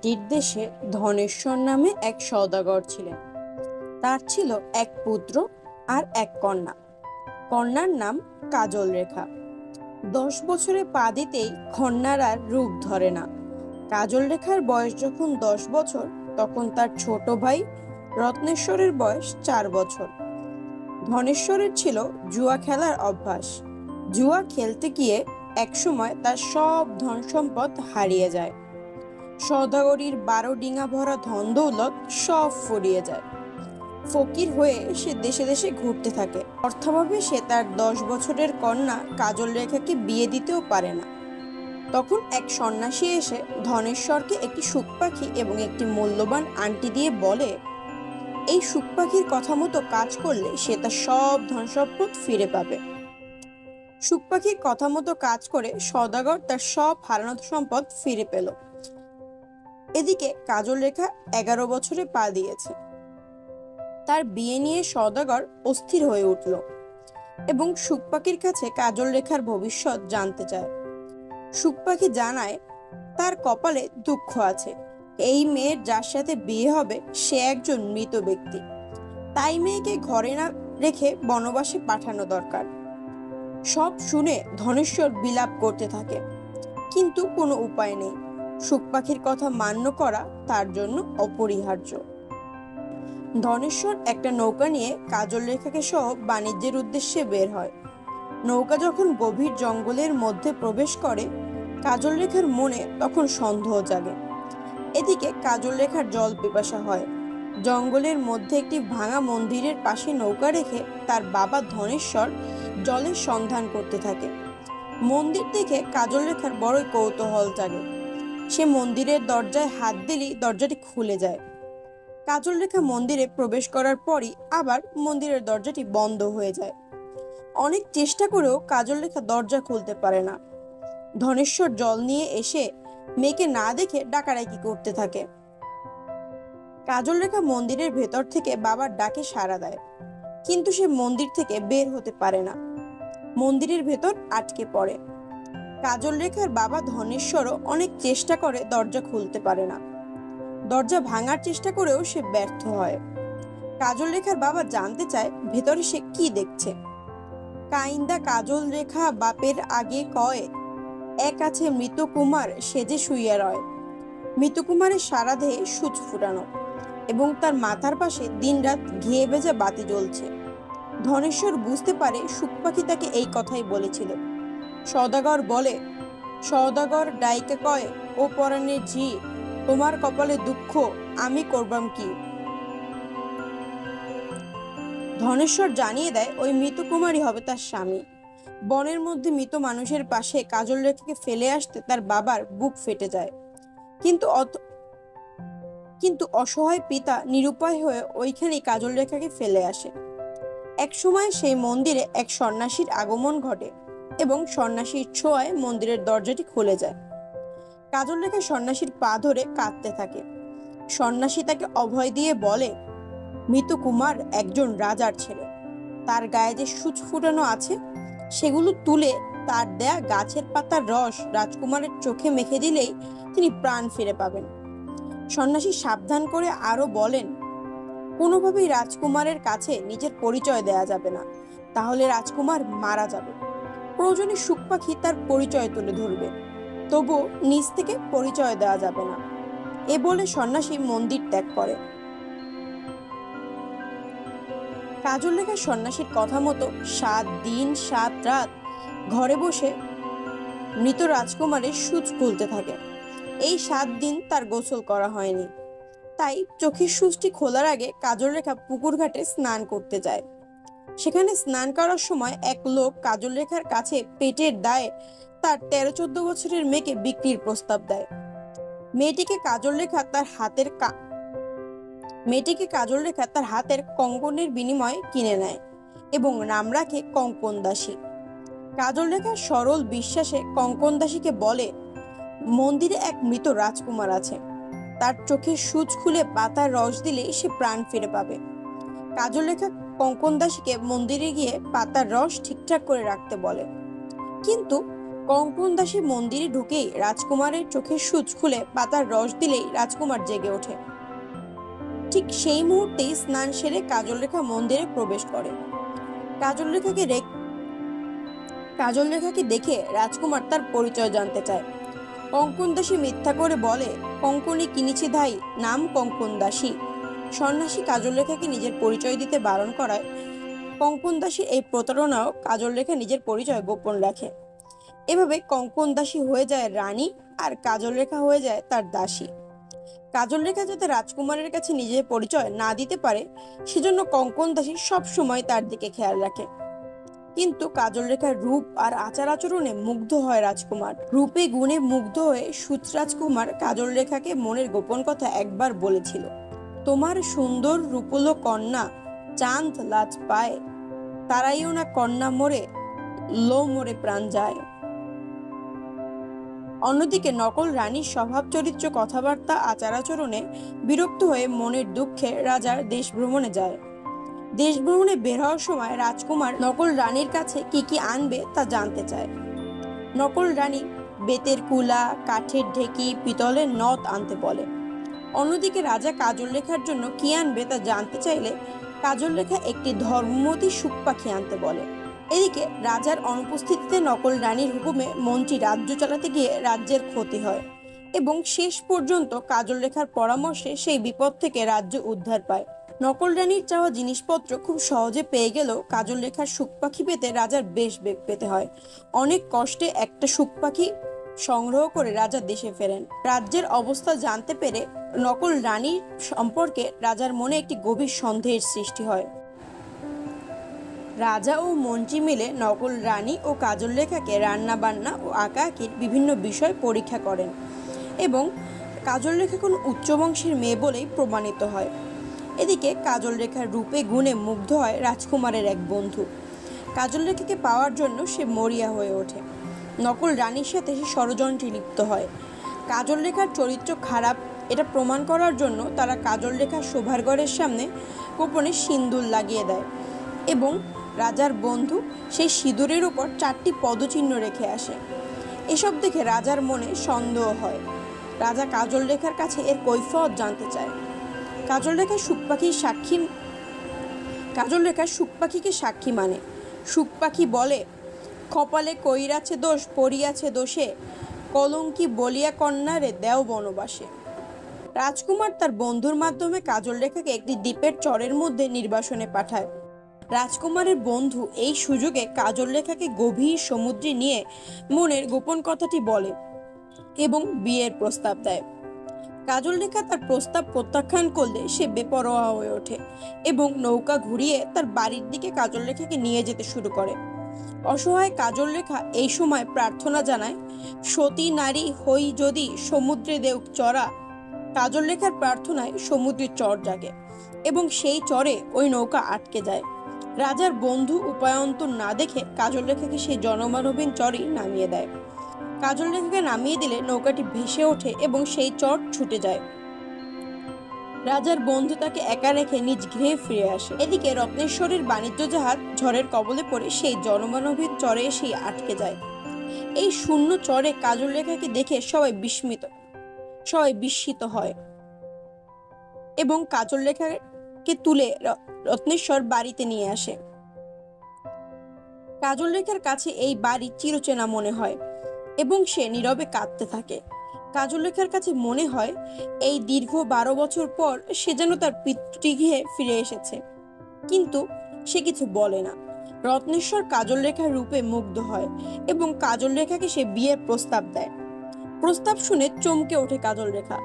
মাটির দেশে ধনেশ্বর নামে এক সওদাগর ছিলেন। তার ছিল এক পুত্র আর এক কন্যা। কন্যার নাম কাজল রেখা। 10 বছরে পা দিতেই কন্যার আর রূপ ধরে না। কাজল রেখার বয়স যখন 10 বছর, তখন তার ছোট ভাই রত্নেশ্বরের বয়স 4 বছর। ধনেশ্বরের ছিল জুয়া খেলার অভ্যাস। জুয়া খেলতে গিয়ে একসময় তার সব ধন সম্পদ হারিয়ে যায়। সওদাগরীর 12 ডিঙা ভরা ধন দৌলত সব ফুরিয়ে যায়। ফকির হয়ে সে দেশে দেশে ঘুরতে থাকে। অর্থাভাবে সে তার 10 বছরের কন্যা কাজল রেখাকে বিয়ে দিতেও পারে না। তখন এক সন্ন্যাসী এসে ধনেশ্বরকে একটি সুখ পাখি এবং একটি মূল্যবান আংটি দিয়ে বলে, এই সুখ পাখির কথা মতো কাজ করলে সে তার সব ধন সম্পদ ফিরে পাবে। সুখ পাখির কথা মতো কাজ করে সওদাগর তার সব হারানো সম্পদ ফিরে পেল। এদিকে কাজল রেখা 11 বছরে পা দিয়েছে। তার বিয়ে নিয়ে সওদাগর অস্থির হয়ে উঠল এবং সুখ পাখির কাছে কাজল রেখার ভবিষ্যৎ জানতে চায়। সুখ পাখি জানায় তার কপালে দুঃখ আছে। এই মেয়ের যার সাথে বিয়ে হবে সে একজন মৃত ব্যক্তি, তাই মেয়েকে ঘরে না রেখে বনবাসে পাঠানো দরকার। সব শুনে ধনেশ্বর বিলাপ করতে থাকে, কিন্তু কোনো উপায় নেই। সুখ পাখির কথা মান্য করা তার জন্য অপরিহার্য। ধনেশ্বর একটা নৌকা নিয়ে কাজল রেখাকে সহ বাণিজ্যের উদ্দেশ্যে বের হয়। নৌকা যখন গভীর জঙ্গলের মধ্যে প্রবেশ করে, কাজল রেখার মনে তখন সন্দেহ জাগে। এদিকে কাজল রেখার জল পিপাসা হয়। জঙ্গলের মধ্যে একটি ভাঙা মন্দিরের পাশে নৌকা রেখে তার বাবা ধনেশ্বর জলের সন্ধান করতে থাকে। মন্দির দেখে কাজল রেখার বড়ই কৌতূহল জাগে। সে মন্দিরের দরজায় হাত দিলেই দরজাটি খুলে যায়। কাজল রেখা মন্দিরে প্রবেশ করার পরই আবার মন্দিরের দরজাটি বন্ধ হয়ে যায়। অনেক চেষ্টা করেও কাজল রেখা দরজা খুলতে পারে না। ধনেশ্বর জল নিয়ে এসে মেয়েকে না দেখে ডাকাডাকি করতে থাকে। কাজল রেখা মন্দিরের ভেতর থেকে বাবার ডাকে সাড়া দেয়, কিন্তু সে মন্দির থেকে বের হতে পারে না। মন্দিরের ভেতর আটকে পড়ে। কাজল রেখার বাবা ধনেশ্বরও অনেক চেষ্টা করে দরজা খুলতে পারে না। দরজা ভাঙার চেষ্টা করেও সে ব্যর্থ হয়। কাজল রেখার বাবা জানতে চায় ভেতরে সে কি দেখছে। কাইন্দা কাজল রেখা বাপের আগে কয়, এক আছে মৃত কুমার সেজে শুইয়া রয়। মৃত কুমারের সারা দেহে সূচ ফুটানো এবং তার মাথার পাশে দিনরাত ঘিয়ে ভেজা বাতি জ্বলছে। ধনেশ্বর বুঝতে পারে সুখ পাখি তাকে এই কথাই বলেছিল। সওদাগর বলে, সওদাগর ডাইকে কয়, ও পরাণের ঝি, তোমার কপালে দুঃখ, আমি করবাম কি? ধনেশ্বর জানিয়ে দেয় ওই মৃত কুমারই হবে তার স্বামী। বনের মধ্যে মৃত মানুষের পাশে কাজল রেখাকে ফেলে আসতে তার বাবার বুক ফেটে যায়। কিন্তু অসহায় পিতা নিরুপায় হয়ে ওইখানেই কাজল রেখাকে ফেলে আসে। এক সময় সেই মন্দিরে এক সন্ন্যাসীর আগমন ঘটে এবং সন্ন্যাসীর ছোঁয়ায় মন্দিরের দরজাটি খুলে যায়। কাজল রেখা সন্ন্যাসীর পা ধরে কাঁদতে থাকে। সন্ন্যাসী তাকে অভয় দিয়ে বলে, মৃত কুমার একজন রাজার ছেলে। তার গায়ে যে সূচ ফুটানো আছে সেগুলো তুলে তার দেয়া গাছের পাতার রস রাজকুমারের চোখে মেখে দিলেই তিনি প্রাণ ফিরে পাবেন। সন্ন্যাসী সাবধান করে আরো বলেন, কোনোভাবেই রাজকুমারের কাছে নিজের পরিচয় দেয়া যাবে না, তাহলে রাজকুমার মারা যাবে। প্রয়োজনে সুখ পাখি তার পরিচয় তুলে ধরবে, তবু নিজ থেকে পরিচয় দেওয়া যাবে না। এ বলে সন্ন্যাসী মন্দির ত্যাগ করে। কাজল রেখা সন্ন্যাসীর কথা মতো 7 দিন 7 রাত ঘরে বসে মৃত রাজকুমারের সূচ খুলতে থাকে। এই 7 দিন তার গোসল করা হয়নি, তাই চোখের সূচটি খোলার আগে কাজল রেখা পুকুর ঘাটে স্নান করতে যায়। সেখানে স্নান করার সময় এক লোক কাজল রেখার কাছে পেটের দায়ে তার 13-14 বছরের মেয়েকে বিক্রির প্রস্তাব দেয়। মেয়েটিকে কাজল রেখা তার হাতের কঙ্কনের বিনিময়ে কিনে নেয় এবং নাম রাখে কঙ্কন দাসী। কাজল রেখা সরল বিশ্বাসে কঙ্কন দাসীকে বলে, মন্দিরে এক মৃত রাজকুমার আছে, তার চোখের সূচ খুলে পাতার রস দিলে সে প্রাণ ফিরে পাবে। কাজল রেখা কঙ্কন দাসীকে মন্দিরে গিয়ে পাতার রস ঠিকঠাক করে রাখতে বলে, কিন্তু কঙ্কন দাসী মন্দিরে ঢুকেই রাজকুমারের চোখের সূচ খুলে পাতার রস দিলেই রাজকুমার জেগে ওঠে। ঠিক সেই মুহূর্তেই স্নান সেরে কাজল রেখা মন্দিরে প্রবেশ করে। কাজল রেখাকে কাজল রেখাকে দেখে রাজকুমার তার পরিচয় জানতে চায়। কঙ্কন দাসী মিথ্যা করে বলে, কঙ্কনই কিনেছি ধাই, নাম কঙ্কন দাসী। সন্ন্যাসী কাজল রেখাকে নিজের পরিচয় দিতে বারণ করায় কঙ্কন দাসীর এই প্রতারণাও কাজল রেখা নিজের পরিচয় গোপন রাখে। এভাবে কঙ্কন দাসী হয়ে যায় রানী, আর কাজল রেখা হয়ে যায় তার দাসী। কাজল রেখা যাতে রাজকুমারের কাছে নিজের পরিচয় না দিতে পারে, সেজন্য কঙ্কন দাসী সব সময় তার দিকে খেয়াল রাখে। কিন্তু কাজল রেখার রূপ আর আচার আচরণে মুগ্ধ হয় রাজকুমার। রূপে গুণে মুগ্ধ হয়ে সুচ রাজকুমার কাজল রেখাকে মনের গোপন কথা একবার বলেছিল, তোমার সুন্দর রূপলো কন্যা চাঁদ লাজ পায়, তারাইও না কন্যা মোরে, লো মোরে প্রাণ যায়। অন্যদিকে নকল রানীর স্বভাব চরিত্র, কথাবার্তা, আচার আচরণে বিরক্ত হয়ে মনের দুঃখে রাজার দেশ ভ্রমণে যায়। দেশ ভ্রমণে বের হওয়ার সময় রাজকুমার নকল রানীর কাছে কি কি আনবে তা জানতে চায়। নকল রানী বেতের কুলা, কাঠের ঢেকি, পিতলের নথ আনতে বলে। অন্যদিকে রাজা কাজল রেখার জন্য কি আনবে তা জানতে চাইলে কাজল রেখা একটি ধর্মমতী সুখ পাখি আনতে বলে। এদিকে রাজার অনুপস্থিতিতে নকল রানীর হুকুমে মন্ত্রী রাজ্য চালাতে গিয়ে রাজ্যের ক্ষতি হয় এবং শেষ পর্যন্ত কাজল রেখার পরামর্শে সেই বিপদ থেকে রাজ্য উদ্ধার পায়। নকল রানীর চাওয়া জিনিসপত্র খুব সহজে পেয়ে গেলেও কাজল রেখার সুখ পাখি পেতে রাজার বেশ বেগ পেতে হয়। অনেক কষ্টে একটা সুখ পাখি সংগ্রহ করে রাজা দেশে ফেরেন। রাজ্যের অবস্থা জানতে পেরে নকল রানীর সম্পর্কে রাজার মনে একটি গভীর সন্দেহের সৃষ্টি হয়। রাজা ও মন্ত্রী মিলে নকল রানী ও কাজল রেখাকে রান্না বান্না ও আঁকাআঁকির বিভিন্ন বিষয় পরীক্ষা করেন এবং কাজল রেখা কোনো উচ্চ বংশের মেয়ে বলেই প্রমাণিত হয়। এদিকে কাজল রেখার রূপে গুণে মুগ্ধ হয় রাজকুমারের এক বন্ধু। কাজল রেখাকে পাওয়ার জন্য সে মরিয়া হয়ে ওঠে। নকল রানীর সাথে সে ষড়যন্ত্রে লিপ্ত হয়। কাজল রেখার চরিত্র খারাপ এটা প্রমাণ করার জন্য তারা কাজল রেখার শোভার ঘরের সামনে গোপনে সিঁদুর লাগিয়ে দেয় এবং রাজার বন্ধু সেই সিঁদুরের উপর 4টি পদচিহ্ন রেখে আসে। এসব দেখে রাজার মনে সন্দেহ হয়। রাজা কাজল রেখার কাছে এর কৈফিয়ত জানতে চায়। কাজল রেখা সুখ পাখিকে সাক্ষী মানে। সুখ পাখি বলে, কপালে কইরাছে দোষ, পড়িয়াছে দোষে, কলঙ্কি বলিয়া কন্যারে দেও বনবাসে। রাজকুমার তার বন্ধুর মাধ্যমে কাজল রেখাকে একটি দ্বীপের চরের মধ্যে নির্বাসনে পাঠায়। রাজকুমারের বন্ধু এই সুযোগে কাজল রেখাকে গভীর সমুদ্রে নিয়ে মনের গোপন কথাটি বলে এবং বিয়ের প্রস্তাব দেয়। কাজল রেখা তার প্রস্তাব প্রত্যাখ্যান করলে সে বেপরোয়া হয়ে ওঠে এবং নৌকা ঘুরিয়ে তার বাড়ির দিকে কাজল রেখাকে নিয়ে যেতে শুরু করে। অসহায় কাজল রেখা এই সময় প্রার্থনা জানায়, সতী নারী হই যদি সমুদ্রে দেও চড়া। কাজল রেখার প্রার্থনায় সমুদ্রের চর জাগে এবং সেই চরে ওই নৌকা আটকে যায়। রাজার বন্ধু উপায়ন্তর না দেখে কাজল রেখাকে সেই জনমানবহীন চরই নামিয়ে দেয়। কাজল রেখাকে নামিয়ে দিলে নৌকাটি ভেসে ওঠে এবং সেই চর ছুটে যায়। রাজার বন্ধু তাকে একা রেখে নিজ গৃহে ফিরে আসে। এদিকে রত্নেশ্বরের বাণিজ্য জাহাজ ঝড়ের কবলে পড়ে সেই জনমানবহীন চরে এসে আটকে যায়। এই শূন্য চরে কাজল রেখাকে দেখে সবাই বিস্মিত হয় এবং কাজল রেখাকে তুলে রত্নেশ্বর বাড়িতে নিয়ে আসে। কাজল রেখার কাছে এই বাড়ি চিরচেনা মনে হয় এবং সে নীরবে কাঁদতে থাকে। কাজল রেখার কাছে মনে হয় এই দীর্ঘ 12 বছর পর সে যেন তার পিতৃগৃহে ফিরে এসেছে, কিন্তু সে কিছু বলে না। রত্নেশ্বর কাজল রেখার রূপে মুগ্ধ হয় এবং কাজল রেখাকে সে বিয়ের প্রস্তাব দেয়। প্রস্তাব শুনে চমকে ওঠে কাজল রেখা,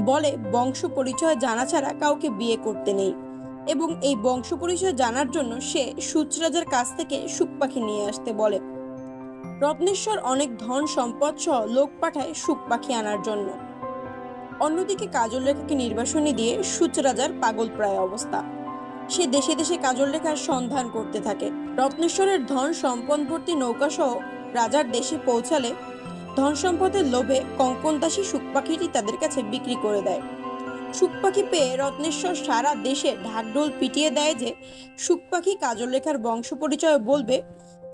বলে বংশ পরিচয় জানা ছাড়া কাউকে বিয়ে করতে নেই এবং এই বংশ পরিচয় জানার জন্য সে সুচরাজার কাছ থেকে সুখ পাখি নিয়ে আসতে বলে। রত্নেশ্বর অনেক ধন সম্পদ সহ লোক পাঠায় সুখ পাখি আনার জন্য। অন্যদিকে কাজল রেখাকে নির্বাসনে দিয়ে সুচরাজার পাগল প্রায় অবস্থা। সে দেশে দেশে কাজল রেখার সন্ধান করতে থাকে। রত্নেশ্বরের ধন সম্পদ ভর্তি নৌকা সহ রাজার দেশে পৌঁছালে ধন সম্পদের লোভে কঙ্কন দাসী সুখ পাখিটি তাদের কাছে বিক্রি করে দেয়। সুখ পাখি পেয়ে রত্নেশ্বর সারা দেশে ঢাকঢোল পিটিয়ে দেয় যে সুখ পাখি কাজল রেখার বংশ পরিচয় বলবে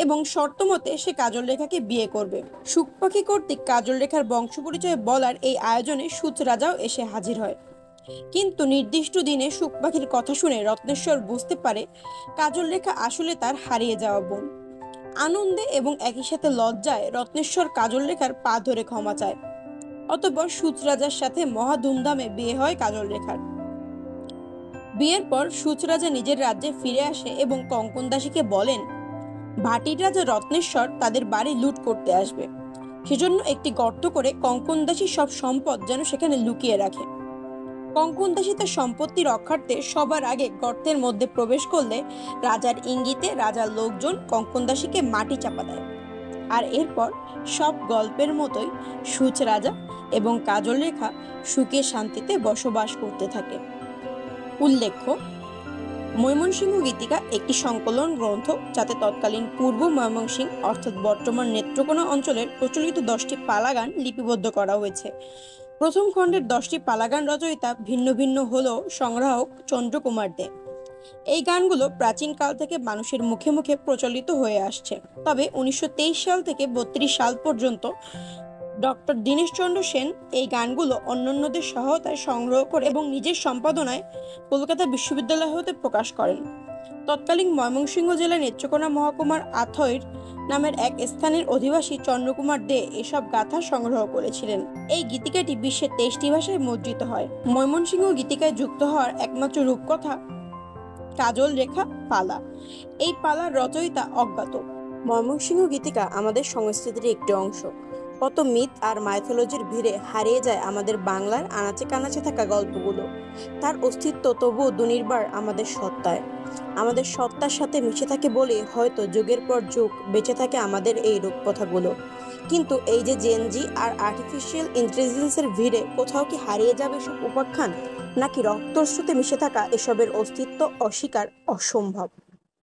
এবং শর্ত মতে সে কাজল রেখাকে বিয়ে করবে। সুখ পাখি কর্তৃক কাজল রেখার বংশ পরিচয় বলার এই আয়োজনে সুচ রাজাও এসে হাজির হয়। কিন্তু নির্দিষ্ট দিনে সুখ পাখির কথা শুনে রত্নেশ্বর বুঝতে পারে কাজল রেখা আসলে তার হারিয়ে যাওয়া বোন। আনন্দে এবং একই সাথে লজ্জায় রত্নেশ্বর কাজল রেখার পা ধরে ক্ষমা চায়। অতঃপর সুচ রাজার সাথে মহা ধুমধামে বিয়ে হয় কাজল রেখার। বিয়ের পর সুচ রাজা নিজের রাজ্যে ফিরে আসে এবং কঙ্কন দাসীকে বলেন ভাটির রাজা রত্নেশ্বর তাদের বাড়ি লুট করতে আসবে, সেজন্য একটি গর্ত করে কঙ্কন দাসী সব সম্পদ যেন সেখানে লুকিয়ে রাখে। কঙ্কন দাসী তার সম্পত্তি রক্ষার্থে সবার আগে গর্তের মধ্যে প্রবেশ করলে রাজার ইঙ্গিতে রাজার লোকজন কঙ্কন দাসীকে মাটি চাপা দেয়। আর এরপর সব গল্পের মতোই সুচ রাজা এবং কাজল রেখা সুখে শান্তিতে বসবাস করতে থাকে। উল্লেখ্য, ময়মনসিংহ গীতিকা একটি সংকলন গ্রন্থ যাতে তৎকালীন পূর্ব ময়মনসিংহ অর্থাৎ বর্তমান নেত্রকোনা অঞ্চলের প্রচলিত 10টি পালা গান লিপিবদ্ধ করা হয়েছে। প্রথম খণ্ডের 10টি পালা গান রচয়িতা ভিন্ন ভিন্ন হলেও সংগ্রাহক চন্দ্রকুমার দে। এই গানগুলো প্রাচীন কাল থেকে মানুষের মুখে মুখে প্রচলিত হয়ে আসছে। তবে 1923 সাল থেকে 32 সাল পর্যন্ত ডক্টর দীনেশচন্দ্র সেন এই গানগুলো অন্যান্যদের সহায়তায় সংগ্রহ করে এবং নিজের সম্পাদনায় কলকাতা বিশ্ববিদ্যালয় হতে প্রকাশ করেন। তৎকালীন ময়মনসিংহ জেলার নেত্রকোনা মহকুমার আথৈর নামের এক স্থানের অধিবাসী চন্দ্রকুমার দে এসব গাথা সংগ্রহ করেছিলেন। এই গীতিকাটি বিশ্বের 23টি ভাষায় মুদ্রিত হয়। ময়মনসিংহ গীতিকায় যুক্ত হওয়ার একমাত্র রূপকথা কাজল রেখা পালা। এই পালার রচয়িতা অজ্ঞাত। ময়মনসিংহ গীতিকা আমাদের সংস্কৃতির একটি অংশ। কত মিথ আর মাইথোলজির ভিড়ে হারিয়ে যায় আমাদের বাংলার আনাচে কানাচে থাকা গল্পগুলো। তার অস্তিত্ব তবুও দুনির্বার আমাদের সত্তায়, আমাদের সত্তার সাথে মিশে থাকে বলে হয়তো যুগের পর যুগ বেঁচে থাকে আমাদের এই রূপকথাগুলো। কিন্তু এই যে জেনজি আর আর্টিফিশিয়াল ইন্টেলিজেন্সের ভিড়ে কোথাও কি হারিয়ে যাবে সব উপাখ্যান, নাকি রক্তস্রোতে মিশে থাকা এসবের অস্তিত্ব অস্বীকার অসম্ভব?